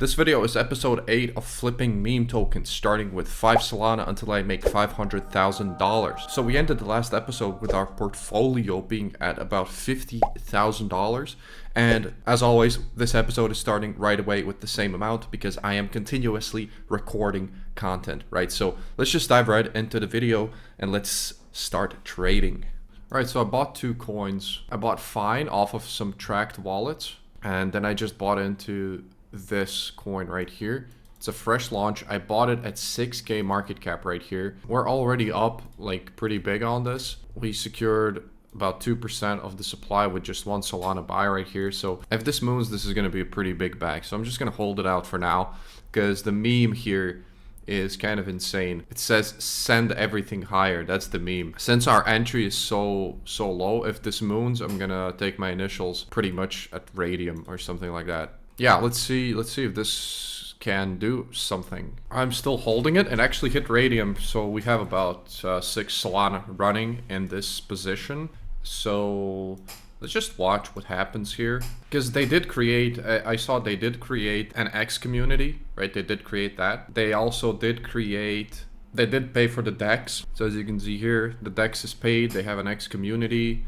This video is episode 8 of flipping meme tokens, starting with 5 Solana until I make $500,000. So we ended the last episode with our portfolio being at about $50,000. And as always, this episode is starting right away with the same amount because I am continuously recording content, right? So let's just dive right into the video and let's start trading. All right, so I bought 2 coins. I bought Fine off of some tracked wallets, and then I just bought into this coin right here. It's a fresh launch. I bought it at 6k market cap right here. We're already up like pretty big on this. We secured about 2% of the supply with just 1 Solana buy right here. So if this moves, this is going to be a pretty big bag. So I'm just going to hold it out for now because the meme here is kind of insane. It says send everything higher. That's the meme. Since our entry is so low, if this moons, I'm gonna take my initials pretty much at radium or something like that. Yeah, let's see if this can do something. I'm still holding it and actually hit radium, so we have about 6 Solana running in this position. So let's just watch what happens here, because they did create, I saw they did create an X community, right? They did create that. They also did create, they did pay for the DEX. So as you can see here, the DEX is paid. They have an X community.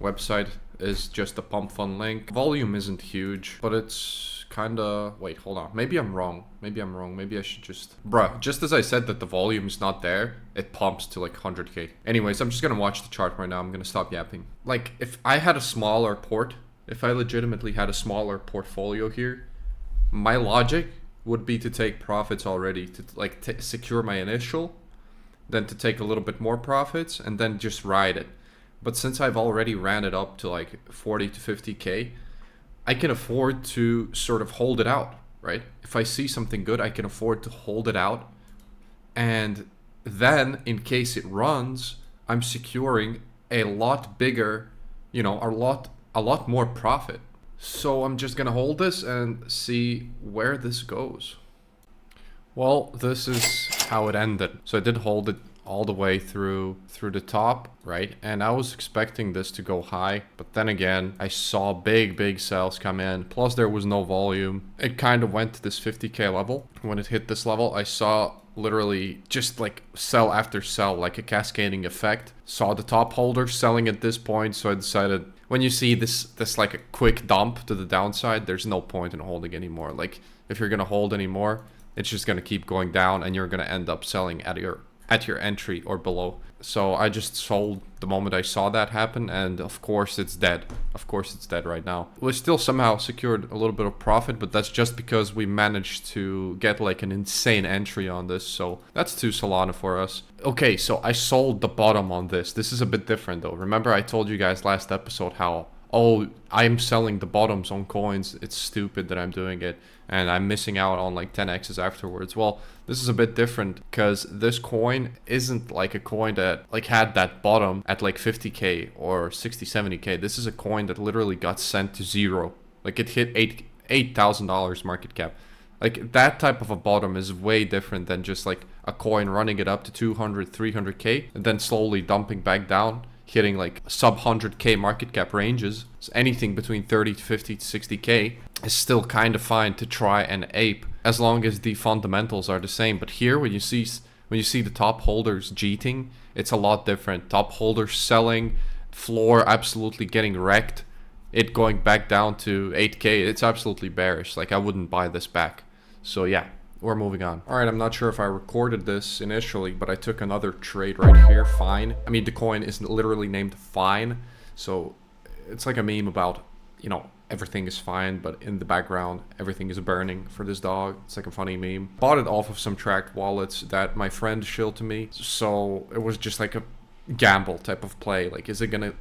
Website is just a pump fund link. Volume isn't huge, but it's kind of, wait, hold on. Maybe I'm wrong. Maybe I should just, bruh, just as I said that the volume is not there, it pumps to like 100k. Anyways, I'm just gonna watch the chart right now. I'm gonna stop yapping. Like, if I had a smaller if I legitimately had a smaller portfolio here, my logic would be to take profits already, to like secure my initial, then to take a little bit more profits and then just ride it. But since I've already ran it up to like 40 to 50k, I can afford to sort of hold it out, right? If I see something good, I can afford to hold it out. And then in case it runs, I'm securing a lot bigger, you know, a lot more profit. So I'm just gonna hold this and see where this goes. Well, this is how it ended. So I did hold it all the way through the top, right? And I was expecting this to go high, but then again, I saw big sales come in, plus there was no volume. It kind of went to this 50k level. When it hit this level, I saw literally just like sell after sell, like a cascading effect. Saw the top holders selling at this point, so I decided, when you see this like a quick dump to the downside, there's no point in holding anymore. Like, if you're gonna hold anymore, it's just gonna keep going down and you're gonna end up selling at your entry or below. So I just sold the moment I saw that happen, and of course it's dead. Of course it's dead right now. We still somehow secured a little bit of profit, but that's just because we managed to get like an insane entry on this. So that's 2 Solana for us. Okay, so I sold the bottom on this. This is a bit different though. Remember I told you guys last episode how, oh, I'm selling the bottoms on coins. It's stupid that I'm doing it, and I'm missing out on like 10x's afterwards. Well, this is a bit different because this coin isn't like a coin that like had that bottom at like 50k or 60, 70k. This is a coin that literally got sent to zero. Like, it hit $8,000 market cap. Like, that type of a bottom is way different than just like a coin running it up to 200, 300k and then slowly dumping back down, hitting like sub 100k market cap ranges. So anything between 30 to 50 to 60k is still kind of fine to try and ape, as long as the fundamentals are the same. But here, when you see the top holders jeeting, it's a lot different. Top holders selling, floor absolutely getting wrecked, it going back down to 8k. It's absolutely bearish. Like, I wouldn't buy this back. So yeah, we're moving on. All right, I'm not sure if I recorded this initially, but I took another trade right here, Fine. I mean, the coin is literally named Fine. So it's like a meme about, you know, everything is fine, but in the background, everything is burning for this dog. It's like a funny meme. Bought it off of some tracked wallets that my friend shilled to me. So it was just like a gamble type of play. Like, is it gonna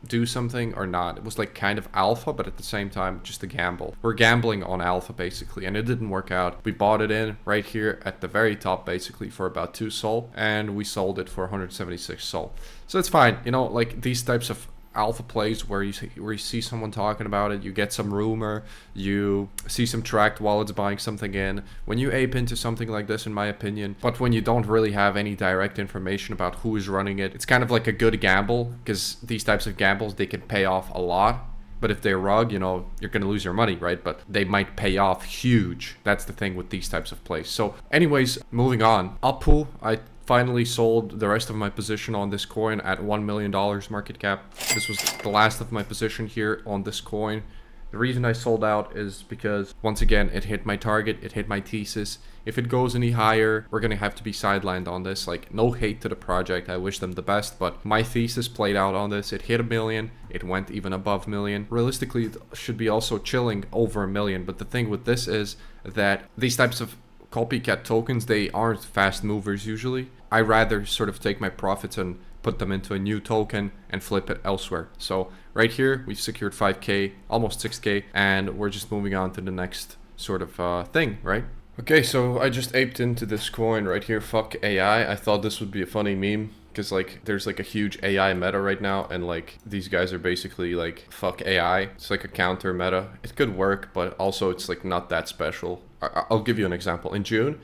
do something or not? It was like kind of alpha, but at the same time just a gamble. We're gambling on alpha basically, and it didn't work out. We bought it in right here at the very top basically for about 2 sol, and we sold it for 176 sol. So it's fine, you know, like these types of alpha plays where you see someone talking about it, you get some rumor, you see some tracked wallets buying something in. When you ape into something like this, in my opinion, but when you don't really have any direct information about who is running it, it's kind of like a good gamble, because these types of gambles, they can pay off a lot. But if they rug, you know, you're going to lose your money, right? But they might pay off huge. That's the thing with these types of plays. So anyways, moving on. Apu, I finally sold the rest of my position on this coin at $1 million market cap. This was the last of my position here on this coin. The reason I sold out is because, once again, it hit my target, it hit my thesis. If it goes any higher, we're gonna have to be sidelined on this. Like, no hate to the project, I wish them the best, but my thesis played out on this. It hit $1 million, it went even above $1 million. Realistically, it should be also chilling over $1 million, but the thing with this is that these types of copycat tokens, they aren't fast movers usually. I rather sort of take my profits and put them into a new token and flip it elsewhere. So right here, we've secured 5K, almost 6K, and we're just moving on to the next sort of thing, right? Okay, so I just aped into this coin right here, fuck AI. I thought this would be a funny meme because like there's like a huge AI meta right now, and like these guys are basically like fuck AI. It's like a counter meta. It could work, but also it's like not that special. I'll give you an example. In June,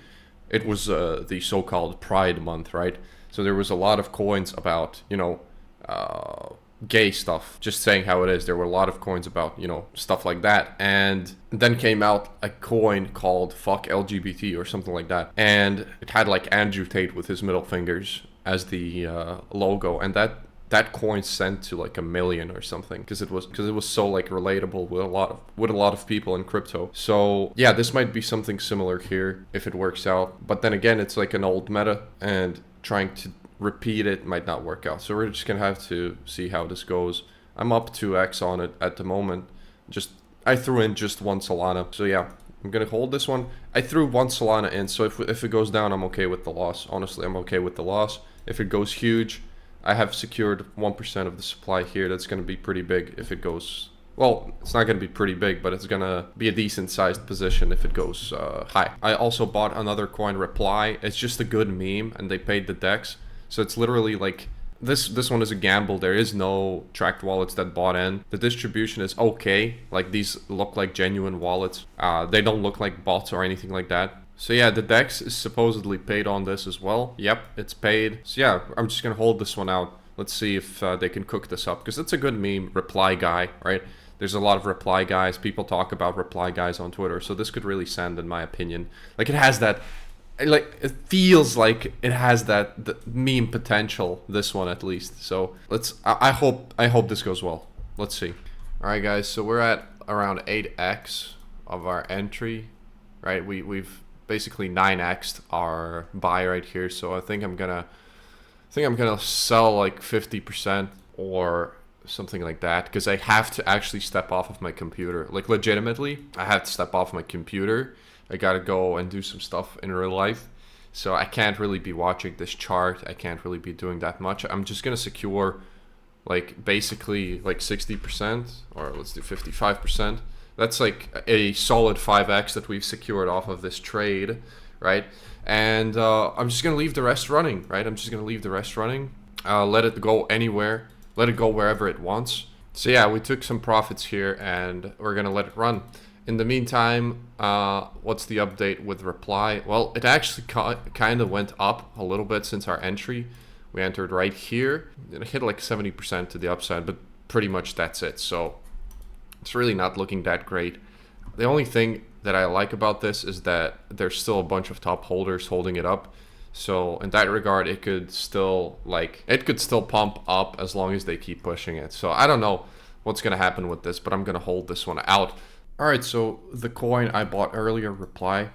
it was the so-called Pride month, right? So there was a lot of coins about, you know, gay stuff, just saying how it is. There were a lot of coins about, you know, stuff like that. And then came out a coin called fuck LGBT or something like that. And it had like Andrew Tate with his middle fingers as the logo. And that coin sent to like 1 million or something because it was so like relatable with a lot of people in crypto. So yeah, this might be something similar here if it works out. But then again, it's like an old meta, and trying to repeat it might not work out. So we're just gonna have to see how this goes. I'm up 2x on it at the moment. I threw in just 1 Solana. So yeah, I'm gonna hold this one. I threw 1 Solana in, so if it goes down, I'm okay with the loss. Honestly, I'm okay with the loss. If it goes huge, I have secured 1% of the supply here. That's gonna be pretty big if it goes. Well, it's not going to be pretty big, but it's going to be a decent sized position if it goes high. I also bought another coin, Reply. It's just a good meme, and they paid the DEX. So it's literally like, this one is a gamble. There is no tracked wallets that bought in. The distribution is okay. Like, these look like genuine wallets. They don't look like bots or anything like that. So yeah, the DEX is supposedly paid on this as well. Yep, it's paid. So yeah, I'm just going to hold this one out. Let's see if they can cook this up, because it's a good meme, Reply Guy, right? There's a lot of reply guys. People talk about reply guys on Twitter. So this could really send, in my opinion. Like, it has that, like, it feels like it has that the meme potential, this one at least. So I hope this goes well. Let's see. All right, guys. So we're at around 8x of our entry, right? We've basically 9x'd our buy right here. So I think I'm gonna sell like 50% or something like that, because I have to actually step off of my computer. Like, legitimately, I have to step off my computer. I gotta go and do some stuff in real life, so I can't really be watching this chart. I can't really be doing that much. I'm just gonna secure like basically like 60%, or let's do 55%. That's like a solid 5x that we've secured off of this trade, right? And I'm just gonna leave the rest running, right? I'm just gonna leave the rest running, let it go anywhere. Let it go wherever it wants. So yeah, we took some profits here, and we're gonna let it run. In the meantime, what's the update with Reply? Well, it actually kind of went up a little bit since our entry. We entered right here. It hit like 70% to the upside, but pretty much that's it. So it's really not looking that great. The only thing that I like about this is that there's still a bunch of top holders holding it up. So in that regard, it could still pump up as long as they keep pushing it. So I don't know what's going to happen with this, but I'm going to hold this one out. All right, so the coin I bought earlier, Reply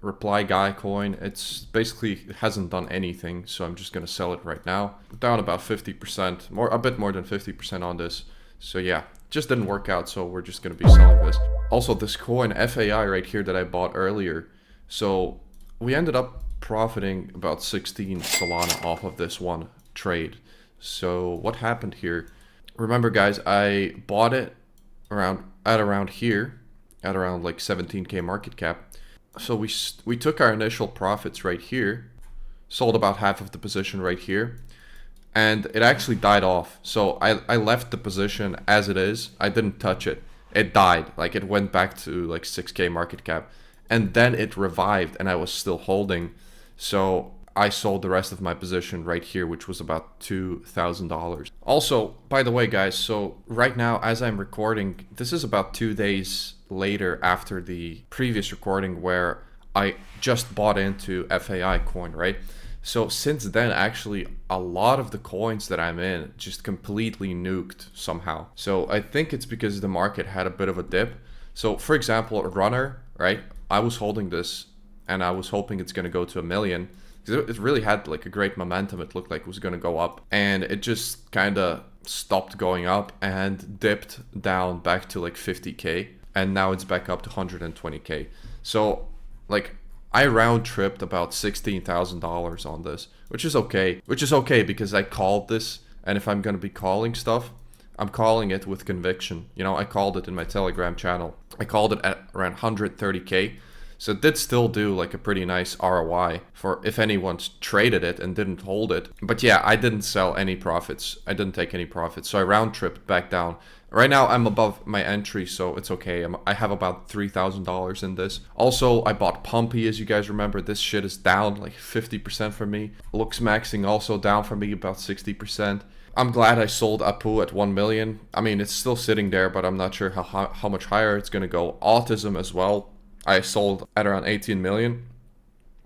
Guy coin, it's basically, it hasn't done anything. So I'm just going to sell it right now. Down about 50%, a bit more than 50% on this. So yeah, just didn't work out. So we're just going to be selling this. Also, this coin FAI right here that I bought earlier. So we ended up profiting about 16 Solana off of this one trade. So what happened here? Remember, guys, I bought it at around here, at around like 17K market cap. So we took our initial profits right here, sold about half of the position right here, and it actually died off. So I left the position as it is. I didn't touch it. It died. Like, it went back to like 6K market cap, and then it revived, and I was still holding. So I sold the rest of my position right here, which was about $2,000. Also, by the way, guys, so right now, as I'm recording, this is about 2 days later after the previous recording where I just bought into FAI coin, right? So since then, actually, a lot of the coins that I'm in just completely nuked somehow. So I think it's because the market had a bit of a dip. So for example, a runner, right? I was holding this and I was hoping it's going to go to 1 million. It really had like a great momentum. It looked like it was going to go up, and it just kind of stopped going up and dipped down back to like 50K. And now it's back up to 120K. So like I round tripped about $16,000 on this, which is okay. Which is okay because I called this, and if I'm going to be calling stuff, I'm calling it with conviction. You know, I called it in my Telegram channel. I called it at around 130K. So it did still do like a pretty nice ROI for if anyone's traded it and didn't hold it. But yeah, I didn't sell any profits. I didn't take any profits. So I round tripped back down. Right now I'm above my entry, so it's okay. I have about $3,000 in this. Also, I bought Pumpy, as you guys remember. This shit is down like 50% for me. Looks maxing also down for me about 60%. I'm glad I sold Apu at 1 million. I mean, it's still sitting there, but I'm not sure how much higher it's going to go. Autism as well. I sold at around 18 million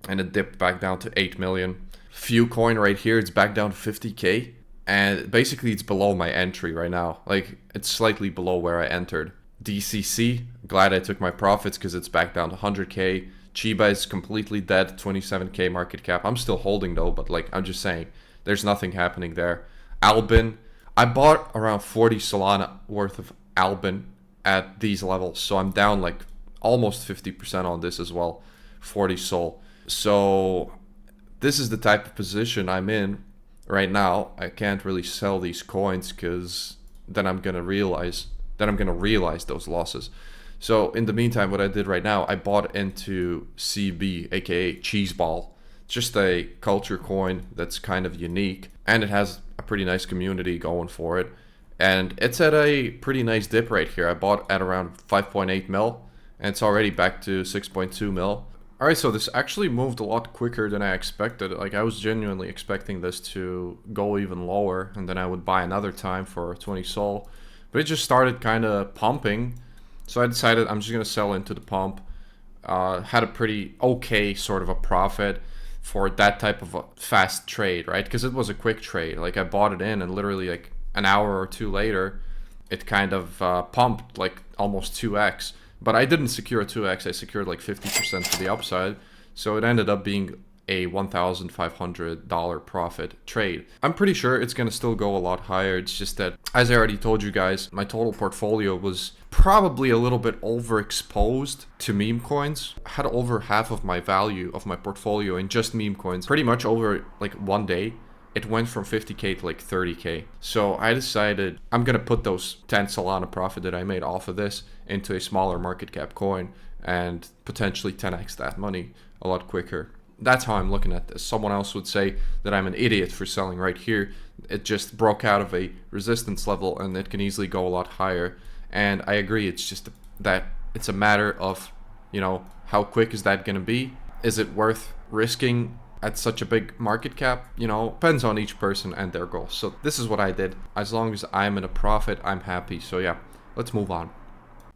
and it dipped back down to 8 million. Few coin right here, it's back down to 50K. And basically it's below my entry right now. Like it's slightly below where I entered. DCC, glad I took my profits because it's back down to 100K. Chiba is completely dead, 27K market cap. I'm still holding though, but like I'm just saying, there's nothing happening there. Albin, I bought around 40 Solana worth of Albin at these levels. So I'm down like almost 50% on this as well, 40 Sol. So this is the type of position I'm in right now. I can't really sell these coins because then I'm gonna realize those losses. So in the meantime, what I did right now, I bought into CB, aka Cheeseball. It's just a culture coin that's kind of unique, and it has a pretty nice community going for it. And it's at a pretty nice dip right here. I bought at around 5.8 mil. And it's already back to 6.2 mil. Alright, so this actually moved a lot quicker than I expected. Like, I was genuinely expecting this to go even lower, and then I would buy another time for 20 Sol. But it just started kind of pumping. So I decided I'm just going to sell into the pump. Had a pretty okay sort of a profit for that type of a fast trade, right? Because it was a quick trade. Like, I bought it in, and literally like an hour or two later, it kind of pumped like almost 2x. But I didn't secure a 2x, I secured like 50% to the upside. So it ended up being a $1,500 profit trade. I'm pretty sure it's going to still go a lot higher. It's just that, as I already told you guys, my total portfolio was probably a little bit overexposed to meme coins. I had over half of my value of my portfolio in just meme coins. Pretty much over like 1 day. It went from 50K to like 30K. So I decided I'm going to put those 10 Solana profit that I made off of this into a smaller market cap coin and potentially 10x that money a lot quicker. That's how I'm looking at this. Someone else would say that I'm an idiot for selling right here. It just broke out of a resistance level and it can easily go a lot higher. And I agree, it's just that it's a matter of, you know, how quick is that going to be? Is it worth risking at such a big market cap? You know, depends on each person and their goals. So this is what I did. As long as I'm in a profit, I'm happy. So yeah, let's move on.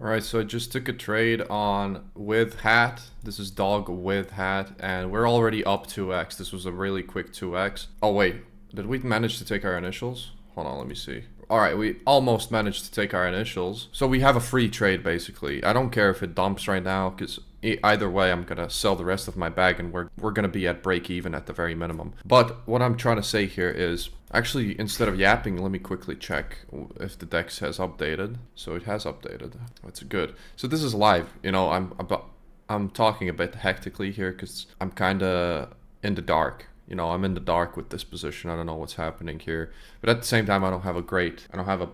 All right, so I just took a trade on with hat. This is dog with hat, and we're already up 2x. This was a really quick 2x. Oh wait, did we manage to take our initials? Hold on, let me see. All right, we almost managed to take our initials. So we have a free trade basically. I don't care if it dumps right now because either way, I'm gonna sell the rest of my bag and we're gonna be at break even at the very minimum. But what I'm trying to say here is, actually, instead of yapping, let me quickly check if the DEX has updated. So it has updated. That's good. So this is live. You know, I'm talking a bit hectically here because I'm kind of in the dark. You know, I'm in the dark with this position. I don't know what's happening here. But at the same time, I don't have a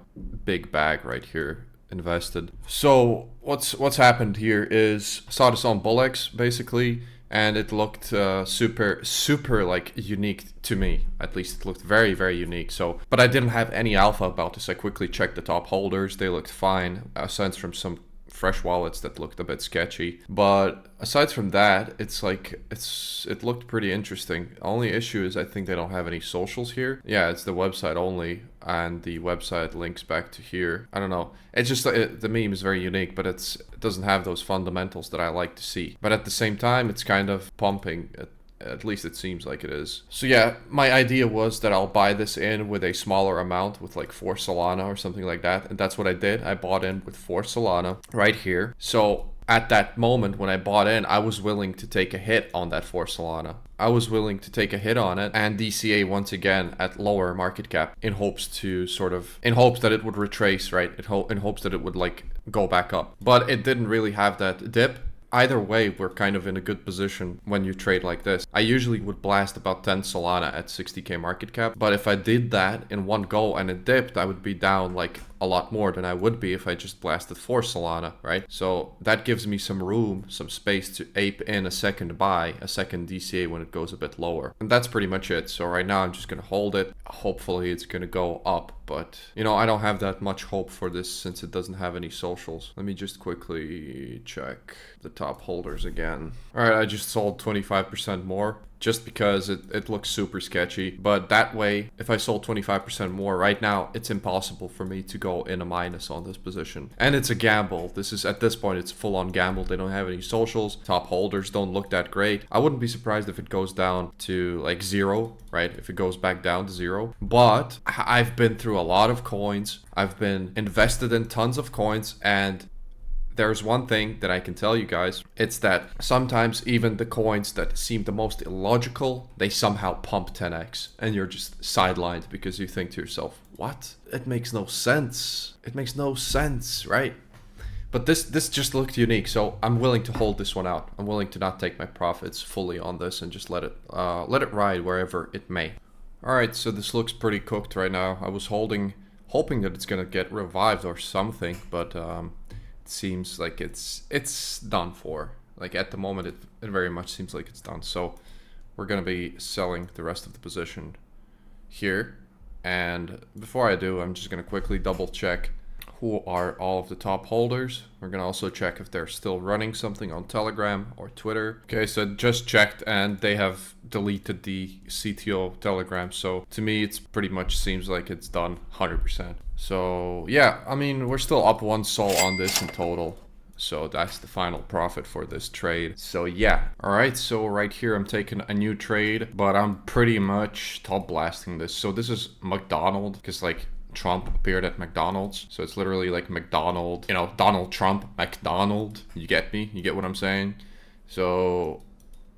big bag right here invested. So what's happened here is I saw this on Bullex basically, and it looked super like unique to me. At least it looked very, very unique. So, but I didn't have any alpha about this. I quickly checked the top holders. They looked fine. Aside from fresh wallets that looked a bit sketchy. But aside from that, it's like it looked pretty interesting. The only issue is I think they don't have any socials here. Yeah, it's the website only, and the website links back to here. I don't know. It's just the meme is very unique, but it doesn't have those fundamentals that I like to see. But at the same time, it's kind of pumping. At least it seems like it is. So yeah, my idea was that I'll buy this in with a smaller amount, with like 4 Solana or something like that. And that's what I did. I bought in with 4 Solana right here. So at that moment when I bought in, I was willing to take a hit on that 4 Solana. I was willing to take a hit on it and DCA once again at lower market cap in hopes that it would retrace, right? In hopes that it would like go back up. But it didn't really have that dip. Either way, we're kind of in a good position when you trade like this. I usually would blast about 10 Solana at 60k market cap, but if I did that in one go and it dipped, I would be down like a lot more than I would be if I just blasted 4 Solana, right? So that gives me some room, some space to ape in a second buy, a second DCA when it goes a bit lower. And that's pretty much it. So right now I'm just going to hold it. Hopefully it's going to go up, but you know, I don't have that much hope for this since it doesn't have any socials. Let me just quickly check the top holders again. All right, I just sold 25% more. Just because it looks super sketchy. But that way, if I sold 25% more right now, it's impossible for me to go in a minus on this position. And it's a gamble. At this point, it's full on gamble. They don't have any socials. Top holders don't look that great. I wouldn't be surprised if it goes down to like 0, right? If it goes back down to 0. But I've been through a lot of coins. I've been invested in tons of coins, and there's one thing that I can tell you guys. It's that sometimes even the coins that seem the most illogical, they somehow pump 10x. And you're just sidelined because you think to yourself, what? It makes no sense. It makes no sense, right? But this just looked unique, so I'm willing to hold this one out. I'm willing to not take my profits fully on this and just let it ride wherever it may. Alright, so this looks pretty cooked right now. I was hoping that it's gonna get revived or something, but seems like it's done for. Like at the moment it very much seems like it's done. So we're gonna be selling the rest of the position here, and before I do, I'm just gonna quickly double check who are all of the top holders. We're gonna also check if they're still running something on Telegram or Twitter. Okay, so just checked and they have deleted the CTO Telegram. So to me, it's pretty much seems like it's done 100%. So yeah, I mean, we're still up 1 sol on this in total. So that's the final profit for this trade. So yeah. All right, so right here, I'm taking a new trade, but I'm pretty much top blasting this. So this is McDonald's, because like Trump appeared at McDonald's. So it's literally like McDonald, you know, Donald Trump, McDonald. You get me? You get what I'm saying? So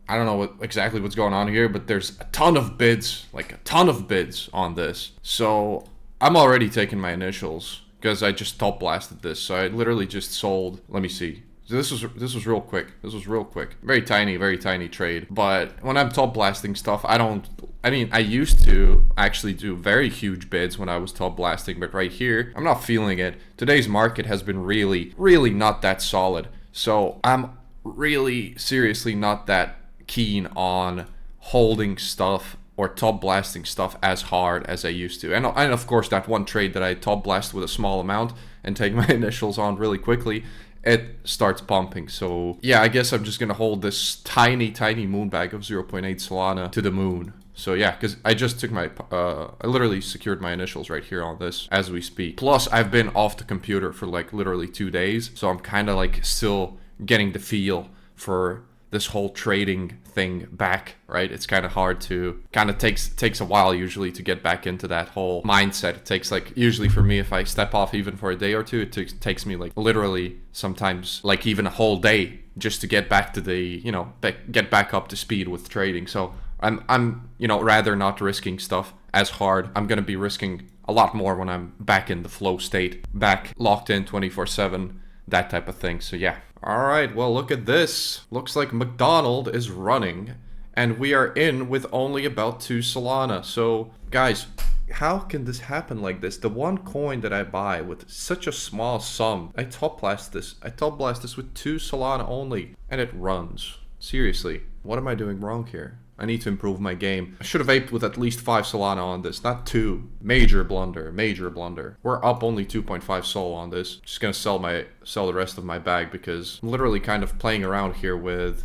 I don't know exactly what's going on here, but there's a ton of bids, like a ton of bids on this. So I'm already taking my initials because I just top blasted this. So I literally just sold, let me see. So this was real quick. This was real quick. Very tiny trade. But when I'm top blasting stuff, I used to actually do very huge bids when I was top blasting, but right here, I'm not feeling it. Today's market has been really not that solid. So I'm really seriously not that keen on holding stuff or top blasting stuff as hard as I used to. And of course, that one trade that I top blast with a small amount and take my initials on really quickly, it starts pumping. So yeah, I guess I'm just gonna hold this tiny moon bag of 0.8 Solana to the moon. So yeah, because I just took my, I literally secured my initials right here on this as we speak. Plus, I've been off the computer for like literally 2 days. So I'm kind of like still getting the feel for this whole trading thing back, right? It's kind of hard to, takes a while usually to get back into that whole mindset. It takes like, usually for me, if I step off even for a day or two, it takes me like literally sometimes like even a whole day just to get back to the, you know, get back up to speed with trading. So I'm you know, rather not risking stuff as hard. I'm going to be risking a lot more when I'm back in the flow state, back locked in 24/7, that type of thing. So yeah. All right, well, look at this. Looks like McDonald is running, and we are in with only about 2 Solana. So, guys, how can this happen like this? The one coin that I buy with such a small sum, I top blast this. I top blast this with 2 Solana only, and it runs. Seriously, what am I doing wrong here? I need to improve my game. I should have aped with at least 5 Solana on this, not 2. Major blunder, major blunder. We're up only 2.5 Sol on this. Just gonna sell the rest of my bag because I'm literally kind of playing around here with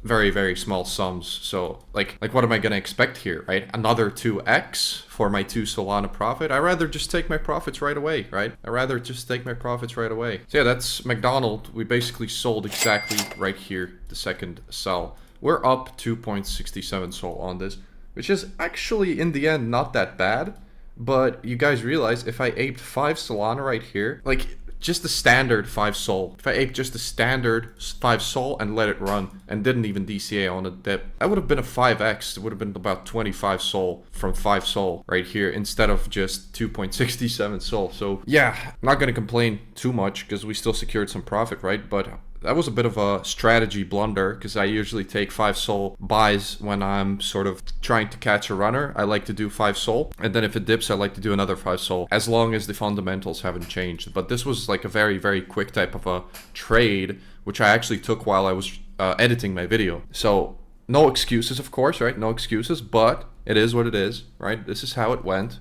very, very small sums. So like what am I gonna expect here, right? Another 2x for my 2 Solana profit? I'd rather just take my profits right away, right? I'd rather just take my profits right away. So yeah, that's McDonald. We basically sold exactly right here, the second sell. We're up 2.67 Sol on this, which is actually in the end not that bad. But you guys realize if I aped 5 Solana right here, like just the standard 5 Sol, if I aped just the standard 5 Sol and let it run and didn't even DCA on a dip, that would have been a 5x. It would have been about 25 Sol from 5 Sol right here instead of just 2.67 Sol. So yeah, I'm not going to complain too much because we still secured some profit, right? But that was a bit of a strategy blunder because I usually take 5 Sol buys when I'm sort of trying to catch a runner. I like to do 5 Sol, and then if it dips, I like to do another 5 Sol as long as the fundamentals haven't changed. But this was like a very, very quick type of a trade, which I actually took while I was editing my video. So no excuses, of course, right? No excuses, but it is what it is, right? This is how it went.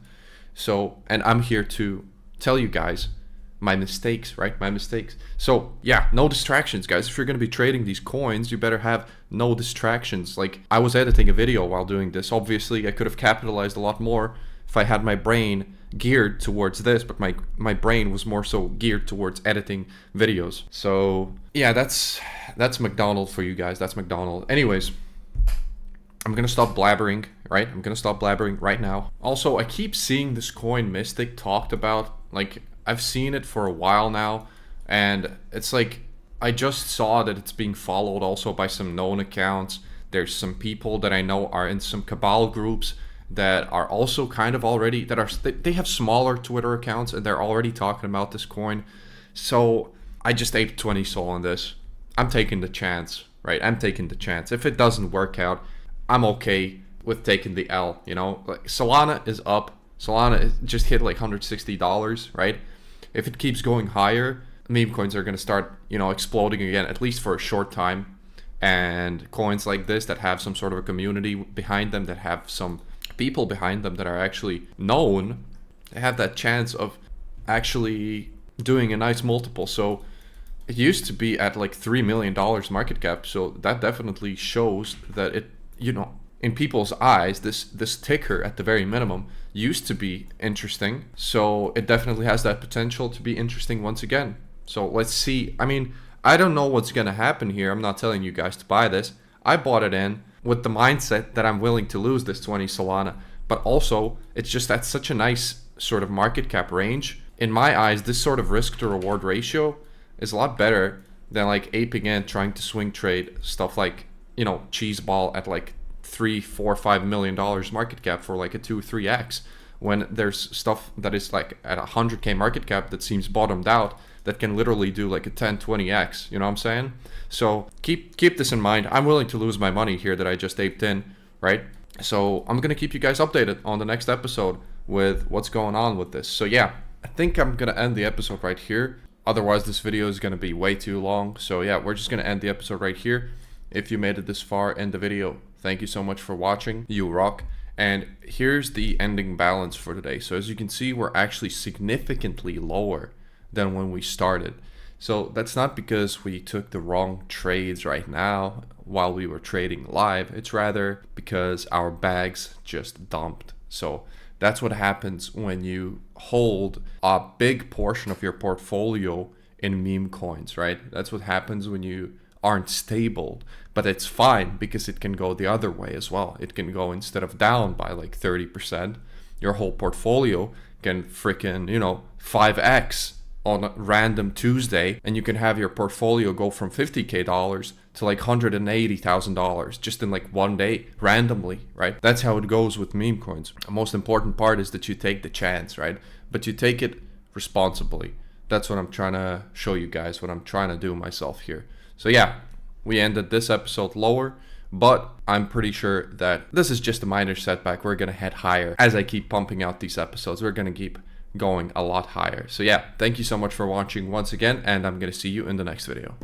So, and I'm here to tell you guys my mistakes, right? My mistakes. So yeah, no distractions, guys. If you're going to be trading these coins, you better have no distractions. Like, I was editing a video while doing this. Obviously, I could have capitalized a lot more if I had my brain geared towards this, but my brain was more so geared towards editing videos. So yeah, that's McDonald for you guys. That's McDonald. Anyways, I'm gonna stop blabbering, right? I'm gonna stop blabbering right now. Also, I keep seeing this coin Mystic talked about. Like, I've seen it for a while now, and it's like I just saw that it's being followed also by some known accounts. There's some people that I know are in some cabal groups that are also kind of already, they have smaller Twitter accounts and they're already talking about this coin. So I just aped 20 Sol on this. I'm taking the chance, right? I'm taking the chance. If it doesn't work out, I'm okay with taking the L, you know? Like, Solana is up. Solana just hit like $160, right? If it keeps going higher, meme coins are going to start, you know, exploding again, at least for a short time. And coins like this that have some sort of a community behind them, that have some people behind them that are actually known, they have that chance of actually doing a nice multiple. So it used to be at like $3 million market cap. So that definitely shows that it, you know, in people's eyes, this ticker at the very minimum used to be interesting. So it definitely has that potential to be interesting once again. So let's see. I mean, I don't know what's going to happen here. I'm not telling you guys to buy this. I bought it in with the mindset that I'm willing to lose this 20 Solana. But also, it's just at such a nice sort of market cap range. In my eyes, this sort of risk to reward ratio is a lot better than like aping in, trying to swing trade stuff like, you know, cheese ball at like $3, $4, $5 million market cap for like a 2-3x, when there's stuff that is like at 100k market cap that seems bottomed out that can literally do like a 10-20x, you know what I'm saying? So keep this in mind. I'm willing to lose my money here that I just aped in, right? So I'm gonna keep you guys updated on the next episode with what's going on with this. So yeah, I think I'm gonna end the episode right here. Otherwise this video is gonna be way too long. So yeah, we're just gonna end the episode right here. If you made it this far in the video, thank you so much for watching. You rock. And here's the ending balance for today. So as you can see, we're actually significantly lower than when we started. So that's not because we took the wrong trades right now while we were trading live. It's rather because our bags just dumped. So that's what happens when you hold a big portion of your portfolio in meme coins, right? That's what happens when you aren't stable. But it's fine because it can go the other way as well. It can go, instead of down by like 30%, your whole portfolio can freaking, you know, 5x on a random Tuesday, and you can have your portfolio go from $50k to like $180,000 just in like one day randomly, right? That's how it goes with meme coins. The most important part is that you take the chance, right? But you take it responsibly. That's what I'm trying to show you guys, what I'm trying to do myself here. So yeah, we ended this episode lower, but I'm pretty sure that this is just a minor setback. We're going to head higher. As I keep pumping out these episodes, we're going to keep going a lot higher. So yeah, thank you so much for watching once again, and I'm going to see you in the next video.